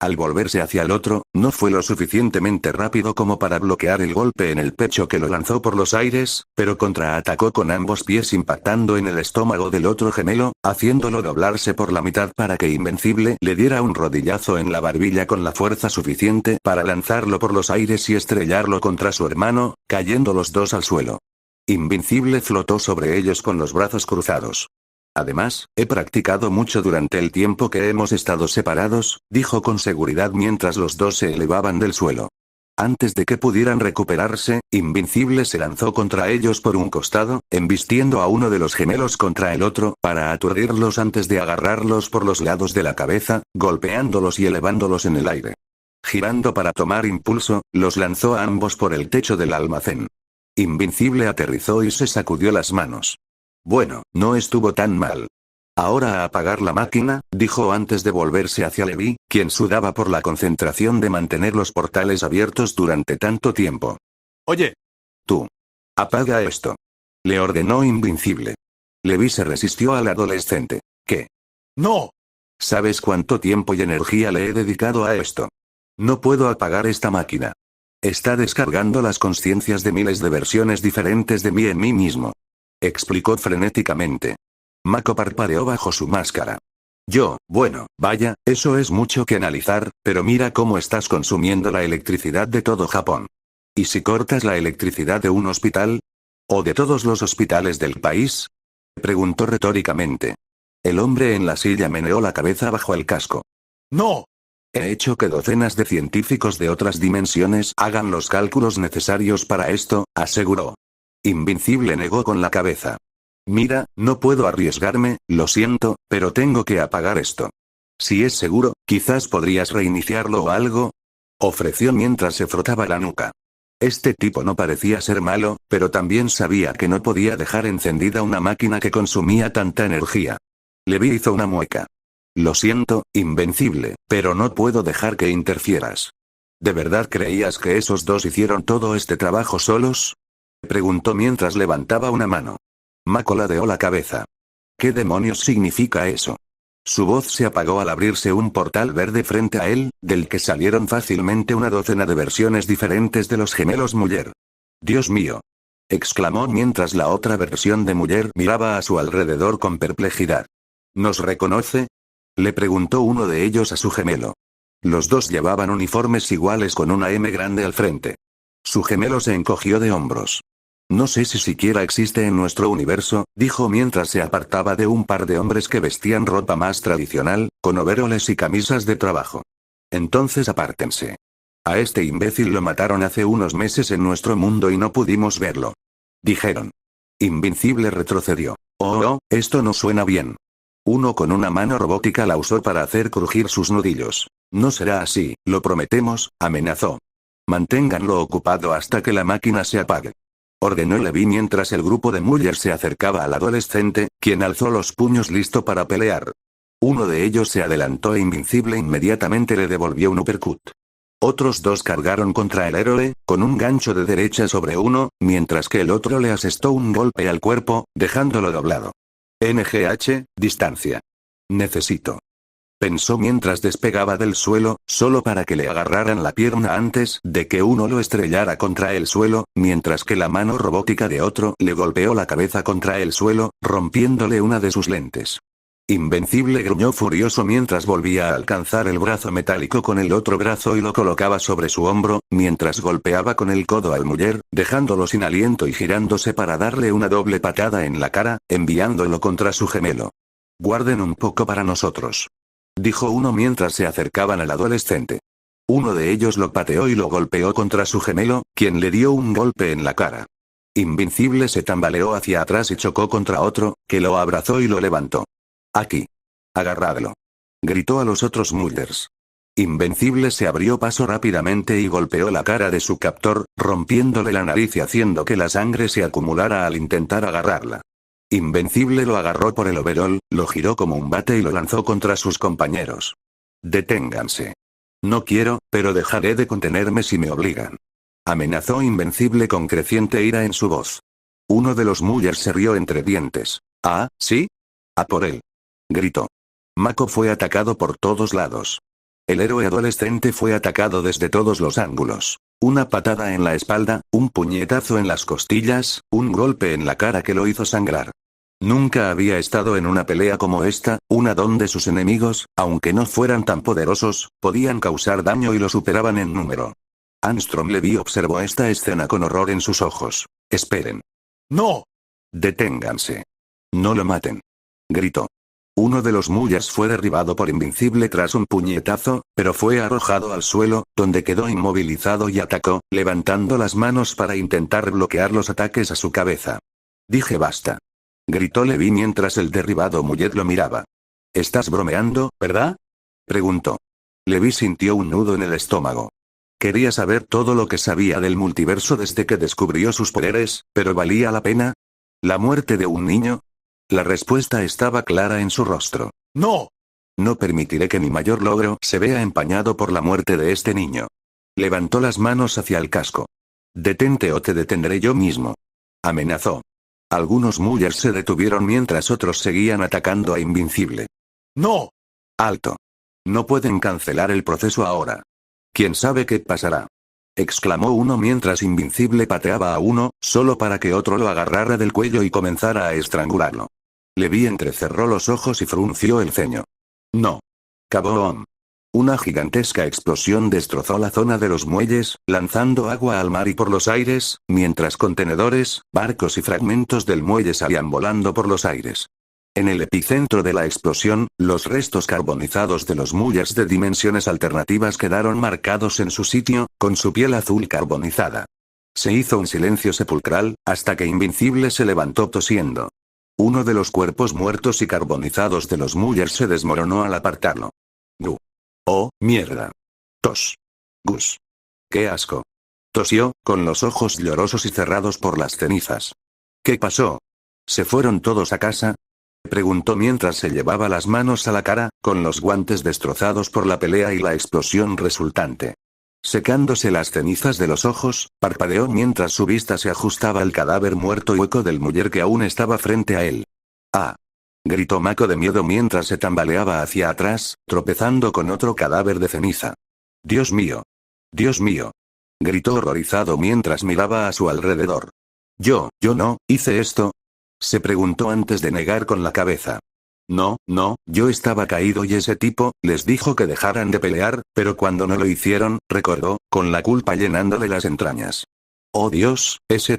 Al volverse hacia el otro, no fue lo suficientemente rápido como para bloquear el golpe en el pecho que lo lanzó por los aires, pero contraatacó con ambos pies impactando en el estómago del otro gemelo, haciéndolo doblarse por la mitad para que Invencible le diera un rodillazo en la barbilla con la fuerza suficiente para lanzarlo por los aires y estrellarlo contra su hermano, cayendo los dos al suelo. Invencible flotó sobre ellos con los brazos cruzados. Además, he practicado mucho durante el tiempo que hemos estado separados, dijo con seguridad mientras los dos se elevaban del suelo. Antes de que pudieran recuperarse, Invencible se lanzó contra ellos por un costado, embistiendo a uno de los gemelos contra el otro para aturdirlos antes de agarrarlos por los lados de la cabeza, golpeándolos y elevándolos en el aire. Girando para tomar impulso, los lanzó a ambos por el techo del almacén. Invencible aterrizó y se sacudió las manos. Bueno, no estuvo tan mal. Ahora a apagar la máquina, dijo antes de volverse hacia Levi, quien sudaba por la concentración de mantener los portales abiertos durante tanto tiempo. Oye. Tú. Apaga esto. Le ordenó Invencible. Levi se resistió al adolescente. ¿Qué? No. ¿Sabes cuánto tiempo y energía le he dedicado a esto? No puedo apagar esta máquina. Está descargando las conciencias de miles de versiones diferentes de mí en mí mismo. Explicó frenéticamente. Mako parpadeó bajo su máscara. Bueno, vaya, eso es mucho que analizar, pero mira cómo estás consumiendo la electricidad de todo Japón. ¿Y si cortas la electricidad de un hospital? ¿O de todos los hospitales del país? Preguntó retóricamente. El hombre en la silla meneó la cabeza bajo el casco. No. He hecho que docenas de científicos de otras dimensiones hagan los cálculos necesarios para esto, aseguró. Invincible negó con la cabeza. Mira, no puedo arriesgarme, lo siento, pero tengo que apagar esto. Si es seguro, quizás podrías reiniciarlo o algo. Ofreció mientras se frotaba la nuca. Este tipo no parecía ser malo, pero también sabía que no podía dejar encendida una máquina que consumía tanta energía. Levi hizo una mueca. Lo siento, Invencible, pero no puedo dejar que interfieras. ¿De verdad creías que esos dos hicieron todo este trabajo solos? Preguntó mientras levantaba una mano. Mako ladeó la cabeza. ¿Qué demonios significa eso? Su voz se apagó al abrirse un portal verde frente a él, del que salieron fácilmente una docena de versiones diferentes de los gemelos Muller. «Dios mío», exclamó mientras la otra versión de Muller miraba a su alrededor con perplejidad. ¿Nos reconoce?, le preguntó uno de ellos a su gemelo. Los dos llevaban uniformes iguales con una M grande al frente. Su gemelo se encogió de hombros. No sé si siquiera existe en nuestro universo, dijo mientras se apartaba de un par de hombres que vestían ropa más tradicional, con overoles y camisas de trabajo. Entonces apártense. A este imbécil lo mataron hace unos meses en nuestro mundo y no pudimos verlo. Dijeron. Invincible retrocedió. Oh, esto no suena bien. Uno con una mano robótica la usó para hacer crujir sus nudillos. No será así, lo prometemos, amenazó. Manténganlo ocupado hasta que la máquina se apague. Ordenó Levi mientras el grupo de Muller se acercaba al adolescente, quien alzó los puños listo para pelear. Uno de ellos se adelantó e Invincible inmediatamente le devolvió un uppercut. Otros dos cargaron contra el héroe, con un gancho de derecha sobre uno, mientras que el otro le asestó un golpe al cuerpo, dejándolo doblado. NGH, distancia. Necesito. Pensó mientras despegaba del suelo, solo para que le agarraran la pierna antes de que uno lo estrellara contra el suelo, mientras que la mano robótica de otro le golpeó la cabeza contra el suelo, rompiéndole una de sus lentes. Invencible gruñó furioso mientras volvía a alcanzar el brazo metálico con el otro brazo y lo colocaba sobre su hombro, mientras golpeaba con el codo al Muller, dejándolo sin aliento y girándose para darle una doble patada en la cara, enviándolo contra su gemelo. Guarden un poco para nosotros, dijo uno mientras se acercaban al adolescente. Uno de ellos lo pateó y lo golpeó contra su gemelo, quien le dio un golpe en la cara. Invincible se tambaleó hacia atrás y chocó contra otro, que lo abrazó y lo levantó. Aquí. Agarradlo. Gritó a los otros Mullers. Invencible se abrió paso rápidamente y golpeó la cara de su captor, rompiéndole la nariz y haciendo que la sangre se acumulara al intentar agarrarla. Invencible lo agarró por el overol, lo giró como un bate y lo lanzó contra sus compañeros. Deténganse. No quiero, pero dejaré de contenerme si me obligan. Amenazó Invencible con creciente ira en su voz. Uno de los Mullers se rió entre dientes. ¿Ah, sí? A por él. Gritó. Mako fue atacado por todos lados. El héroe adolescente fue atacado desde todos los ángulos. Una patada en la espalda, un puñetazo en las costillas, un golpe en la cara que lo hizo sangrar. Nunca había estado en una pelea como esta, una donde sus enemigos, aunque no fueran tan poderosos, podían causar daño y lo superaban en número. Armstrong Levy observó esta escena con horror en sus ojos. Esperen. ¡No! Deténganse. No lo maten. Gritó. Uno de los Mullers fue derribado por Invincible tras un puñetazo, pero fue arrojado al suelo, donde quedó inmovilizado y atacó, levantando las manos para intentar bloquear los ataques a su cabeza. Dije basta. Gritó Levi mientras el derribado Muller lo miraba. ¿Estás bromeando, verdad? Preguntó. Levi sintió un nudo en el estómago. Quería saber todo lo que sabía del multiverso desde que descubrió sus poderes, pero ¿valía la pena? ¿La muerte de un niño? La respuesta estaba clara en su rostro. ¡No! No permitiré que mi mayor logro se vea empañado por la muerte de este niño. Levantó las manos hacia el casco. Detente o te detendré yo mismo. Amenazó. Algunos Mullers se detuvieron mientras otros seguían atacando a Invincible. ¡No! Alto. No pueden cancelar el proceso ahora. ¿Quién sabe qué pasará? Exclamó uno mientras Invincible pateaba a uno, solo para que otro lo agarrara del cuello y comenzara a estrangularlo. Levi entrecerró los ojos y frunció el ceño. No. Kaboom. Una gigantesca explosión destrozó la zona de los muelles, lanzando agua al mar y por los aires, mientras contenedores, barcos y fragmentos del muelle salían volando por los aires. En el epicentro de la explosión, los restos carbonizados de los Mullers de dimensiones alternativas quedaron marcados en su sitio, con su piel azul carbonizada. Se hizo un silencio sepulcral, hasta que Invincible se levantó tosiendo. Uno de los cuerpos muertos y carbonizados de los Mullers se desmoronó al apartarlo. ¡Gu! ¡Oh, mierda! ¡Tos! ¡Gus! ¡Qué asco! Tosió, con los ojos llorosos y cerrados por las cenizas. ¿Qué pasó? ¿Se fueron todos a casa? Preguntó mientras se llevaba las manos a la cara, con los guantes destrozados por la pelea y la explosión resultante. Secándose las cenizas de los ojos, parpadeó mientras su vista se ajustaba al cadáver muerto y hueco del Muller que aún estaba frente a él. ¡Ah! Gritó Mako de miedo mientras se tambaleaba hacia atrás, tropezando con otro cadáver de ceniza. ¡Dios mío! ¡Dios mío! Gritó horrorizado mientras miraba a su alrededor. Yo no, hice esto. Se preguntó antes de negar con la cabeza. No, yo estaba caído y ese tipo, les dijo que dejaran de pelear, pero cuando no lo hicieron, recordó, con la culpa llenándole las entrañas. Oh Dios, ese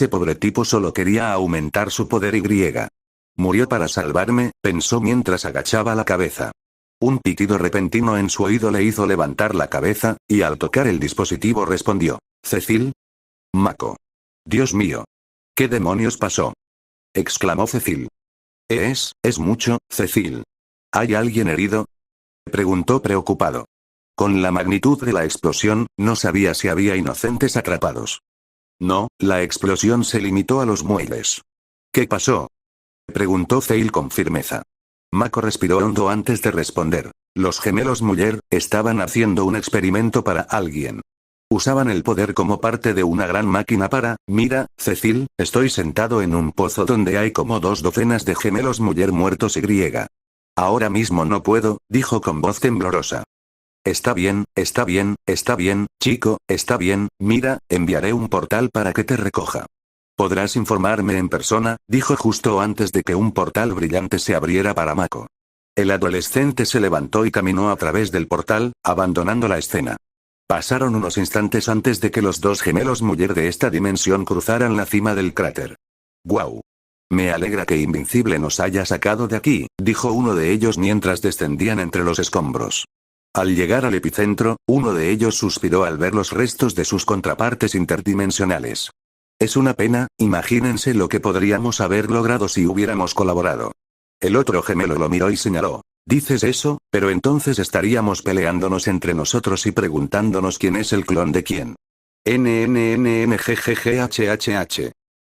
pobre tipo solo quería aumentar su poder y. Murió para salvarme, pensó mientras agachaba la cabeza. Un pitido repentino en su oído le hizo levantar la cabeza, y al tocar el dispositivo respondió. ¿Cecil? Mako. Dios mío. ¿Qué demonios pasó? Exclamó Cecil. Es mucho, Cecil. ¿Hay alguien herido? Preguntó preocupado. Con la magnitud de la explosión, no sabía si había inocentes atrapados. No, la explosión se limitó a los muelles. ¿Qué pasó? Preguntó Cecil con firmeza. Mako respiró hondo antes de responder. Los gemelos Muller estaban haciendo un experimento para alguien. Usaban el poder como parte de una gran máquina para. Mira, Cecil, estoy sentado en un pozo donde hay como 2 docenas de gemelos Muller muertos y. Ahora mismo no puedo, dijo con voz temblorosa. Está bien, chico, está bien, mira, enviaré un portal para que te recoja. Podrás informarme en persona, dijo justo antes de que un portal brillante se abriera para Mako. El adolescente se levantó y caminó a través del portal, abandonando la escena. Pasaron unos instantes antes de que los 2 gemelos Muller de esta dimensión cruzaran la cima del cráter. ¡Guau! Me alegra que Invincible nos haya sacado de aquí, dijo uno de ellos mientras descendían entre los escombros. Al llegar al epicentro, uno de ellos suspiró al ver los restos de sus contrapartes interdimensionales. Es una pena, imagínense lo que podríamos haber logrado si hubiéramos colaborado. El otro gemelo lo miró y señaló. Dices eso, pero entonces estaríamos peleándonos entre nosotros y preguntándonos quién es el clon de quién. NNNNGGGHHH.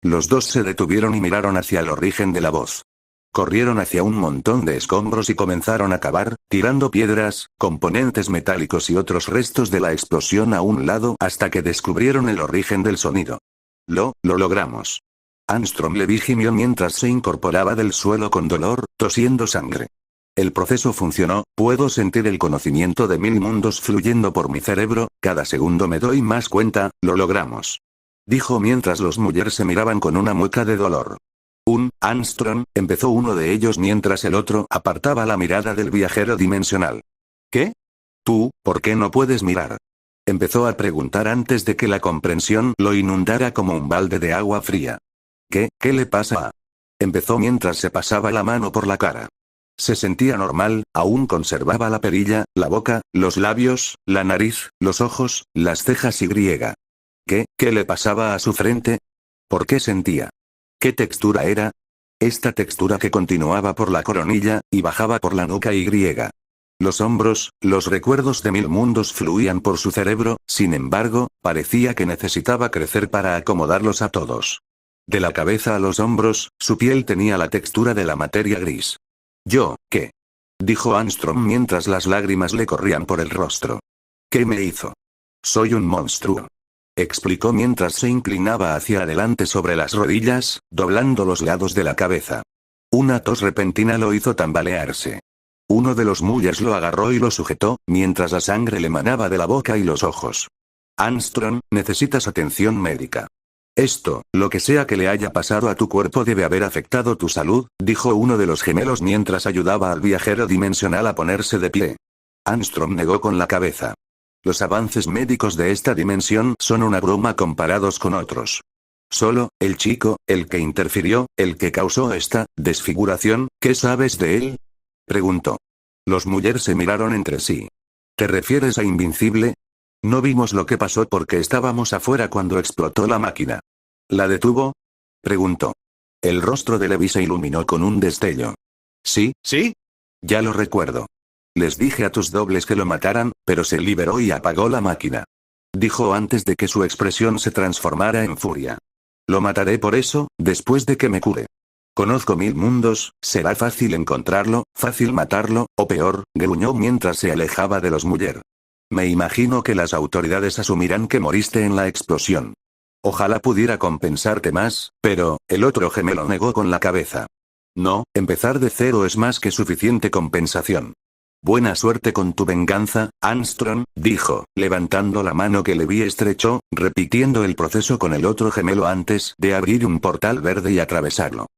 Los 2 se detuvieron y miraron hacia el origen de la voz. Corrieron hacia un montón de escombros y comenzaron a cavar, tirando piedras, componentes metálicos y otros restos de la explosión a un lado hasta que descubrieron el origen del sonido. Lo logramos. Armstrong le vigiló mientras se incorporaba del suelo con dolor, tosiendo sangre. El proceso funcionó, puedo sentir el conocimiento de 1000 mundos fluyendo por mi cerebro, cada segundo me doy más cuenta, lo logramos. Dijo mientras los Muller se miraban con una mueca de dolor. Armstrong, empezó uno de ellos mientras el otro apartaba la mirada del viajero dimensional. ¿Qué? Tú, ¿por qué no puedes mirar? Empezó a preguntar antes de que la comprensión lo inundara como un balde de agua fría. ¿Qué le pasa a? Empezó mientras se pasaba la mano por la cara. Se sentía normal, aún conservaba la perilla, la boca, los labios, la nariz, los ojos, las cejas y. ¿Qué le pasaba a su frente? ¿Por qué sentía? ¿Qué textura era? Esta textura que continuaba por la coronilla, y bajaba por la nuca y. Los hombros, los recuerdos de 1000 mundos fluían por su cerebro, sin embargo, parecía que necesitaba crecer para acomodarlos a todos. De la cabeza a los hombros, su piel tenía la textura de la materia gris. ¿Qué? Dijo Armstrong mientras las lágrimas le corrían por el rostro. ¿Qué me hizo? Soy un monstruo. Explicó mientras se inclinaba hacia adelante sobre las rodillas, doblando los lados de la cabeza. Una tos repentina lo hizo tambalearse. Uno de los Mullers lo agarró y lo sujetó, mientras la sangre le manaba de la boca y los ojos. Armstrong, necesitas atención médica. Esto, lo que sea que le haya pasado a tu cuerpo debe haber afectado tu salud, dijo uno de los gemelos mientras ayudaba al viajero dimensional a ponerse de pie. Armstrong negó con la cabeza. Los avances médicos de esta dimensión son una broma comparados con otros. Solo, el chico, el que interfirió, el que causó esta desfiguración, ¿qué sabes de él? Preguntó. Los Muller se miraron entre sí. ¿Te refieres a Invincible? No vimos lo que pasó porque estábamos afuera cuando explotó la máquina. ¿La detuvo? Preguntó. El rostro de Levi se iluminó con un destello. Sí, sí. Ya lo recuerdo. Les dije a tus dobles que lo mataran, pero se liberó y apagó la máquina. Dijo antes de que su expresión se transformara en furia. Lo mataré por eso, después de que me cure. Conozco 1000 mundos, será fácil encontrarlo, fácil matarlo, o peor, gruñó mientras se alejaba de los Muller. Me imagino que las autoridades asumirán que moriste en la explosión. Ojalá pudiera compensarte más, pero, el otro gemelo negó con la cabeza. No, empezar de cero es más que suficiente compensación. Buena suerte con tu venganza, Armstrong, dijo, levantando la mano que Levi estrechó, repitiendo el proceso con el otro gemelo antes de abrir un portal verde y atravesarlo.